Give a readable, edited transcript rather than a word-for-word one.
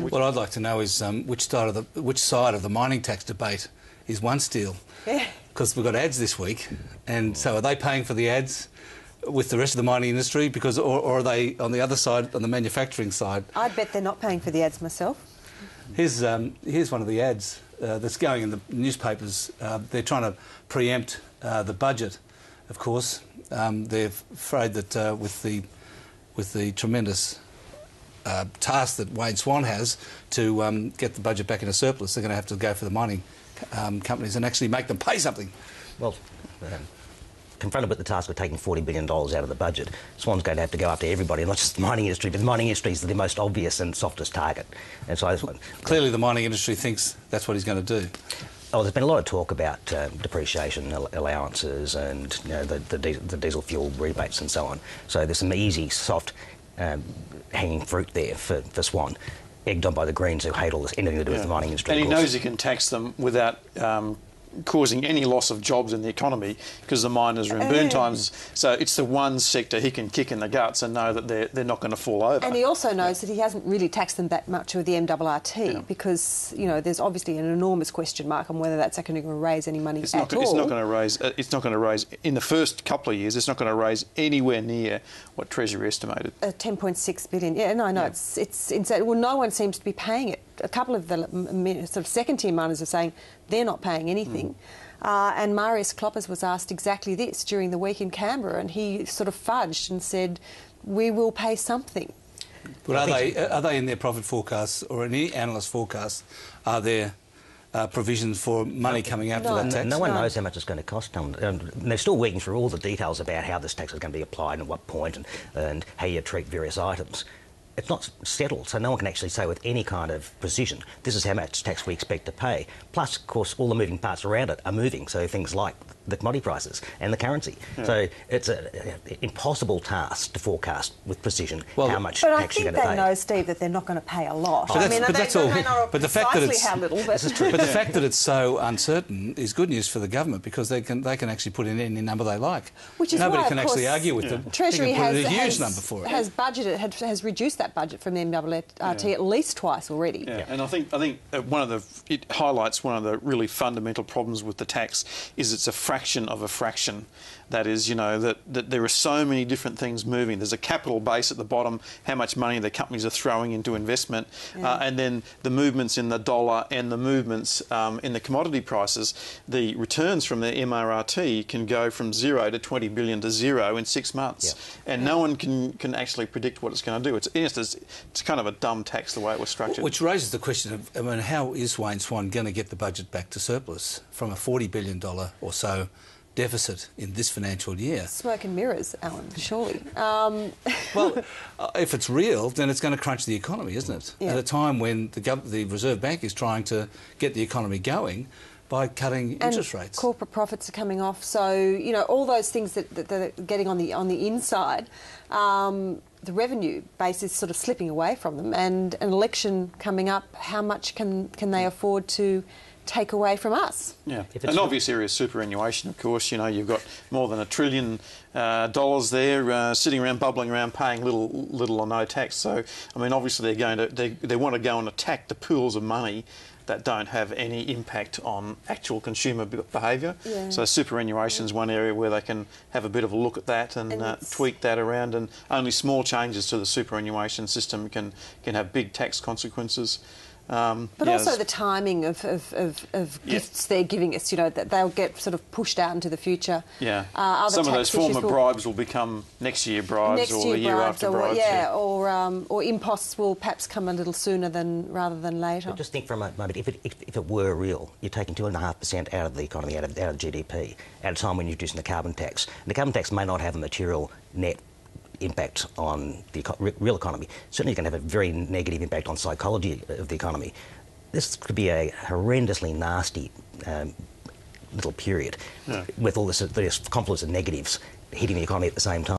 What I'd like to know is which side of the mining tax debate is One Steel? Yeah. Because we've got ads this week, and so are they paying for the ads with the rest of the mining industry? Because, or are they on the other side, on the manufacturing side? I'd bet they're not paying for the ads myself. Here's one of the ads that's going in the newspapers. They're trying to preempt the budget, of course. They're afraid that with the tremendous task that Wayne Swan has to get the budget back into surplus, they're going to have to go for the mining companies and actually make them pay something. Well, confronted with the task of taking $40 billion out of the budget, Swan's going to have to go after everybody, not just the mining industry, but the mining industry is the most obvious and softest target. And so clearly the mining industry thinks that's what he's going to do. Oh, there's been a lot of talk about depreciation allowances and the diesel fuel rebates and so on. So there's some easy, soft, hanging fruit there for Swan, egged on by the Greens who hate all this, anything to do with the mining industry. And he knows he can tax them without causing any loss of jobs in the economy because the miners are in burn times. So it's the one sector he can kick in the guts and know that they're not going to fall over. And he also knows that he hasn't really taxed them that much with the MRRT because, you know, there's obviously an enormous question mark on whether that's going to raise any money at all. It's not going to raise. It's not going to raise in the first couple of years. It's not going to raise anywhere near what Treasury estimated. 10.6 billion. Yeah, no, it's insane. Well, no one seems to be paying it. A couple of the sort of second-tier miners are saying they're not paying anything. And Marius Kloppers was asked exactly this during the week in Canberra, and he sort of fudged and said, "We will pay something." But are they in their profit forecasts or any analyst forecasts? Are there provisions for money coming out for that tax? No one knows how much it's going to cost them. They're still working through all the details about how this tax is going to be applied and at what point and how you treat various items. It's not settled, so no one can actually say with any kind of precision, this is how much tax we expect to pay. Plus, of course, all the moving parts around it are moving, so things like the commodity prices and the currency. So it's an impossible task to forecast with precision how much tax you're going to pay. But I think they know, Steve, that they're not going to pay a lot. But that's all. But the fact that it's how little, but this is true. But the fact that it's so uncertain is good news for the government because they can actually put in any number they like. Which is nobody why, can actually argue with them. Treasury has a huge number for it. Has budgeted has reduced that budget from the MRRT at least twice already. Yeah, and I think it highlights one of the really fundamental problems with the tax is it's a fraction of a fraction. That is, you know, that there are so many different things moving. There's a capital base at the bottom, how much money the companies are throwing into investment, and then the movements in the dollar and the movements in the commodity prices. The returns from the MRRT can go from 0 to 20 billion to 0 in 6 months, and no one can actually predict what it's going to do. It's kind of a dumb tax the way it was structured. Which raises the question of, I mean, how is Wayne Swan going to get the budget back to surplus from a $40 billion or so deficit in this financial year? Smoke and mirrors, Alan, surely. Well, if it's real, then it's going to crunch the economy, isn't it? Yeah. At a time when the Reserve Bank is trying to get the economy going by cutting interest rates. Corporate profits are coming off, so, you know, all those things that are getting on the inside, the revenue base is sort of slipping away from them, and an election coming up, how much can they afford to take away from us? Yeah, an obvious area is superannuation, of course. You know, you've got more than $1 trillion there sitting around, bubbling around, paying little or no tax. So, I mean, obviously they want to go and attack the pools of money that don't have any impact on actual consumer behaviour. Yeah. So superannuation is one area where they can have a bit of a look at that and tweak that around, and only small changes to the superannuation system can have big tax consequences. But also the timing of gifts they're giving us, you know, that they'll get sort of pushed out into the future. Yeah. Some of those former bribes will become next year bribes or the year after bribes. Or imposts will perhaps come a little sooner rather than later. But just think for a moment, if it were real, you're taking 2.5% out of the economy, out of GDP, at a time when you're reducing the carbon tax. And the carbon tax may not have a material net impact on the real economy. Certainly going to have a very negative impact on psychology of the economy. This could be a horrendously nasty little period with all this confluence of negatives hitting the economy at the same time.